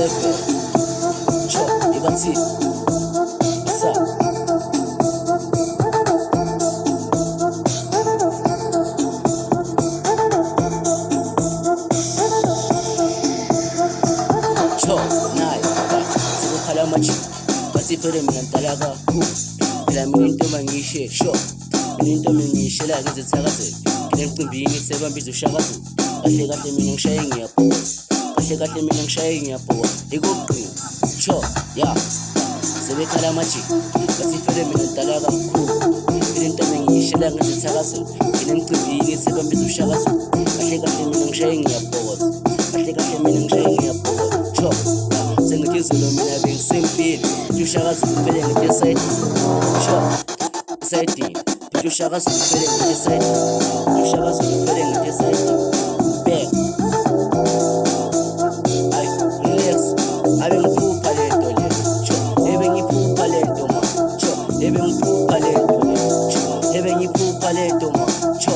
7 cho ibathi sa cho nayi sekukhala amaji bathi phela mina ngidala kakhulu phela mina into mangishe sure mina into mengishela ngizithakazela nginemcimbini sebambiza ushakazu kahle kahle mina ngishaye ngiyabhoka kahle kahle mina ngishaye ngiyabhoka ikugqina cho ya sebekhala amaji bathi phela mina ngidala kakhulu mina into mengishela ngizithakazela nginemcimbini sebambiza ushakazu kahle kahle mina ngishaye ngiyabhoka kahle kahle mina ngishaye ngiyabhoka cho sengikizolo mina bengisempini ushakazu kuphele ngiyesayidi cho sayidi ushakazu kuphele ngiyesayidi ushakazu kuphele ngiyesayidi bang ay relax abe ngiphupha lento le cho ebe ngiphupha lento ma cho ebe ngiphupha lento le cho ebe ngiphupha lento ma cho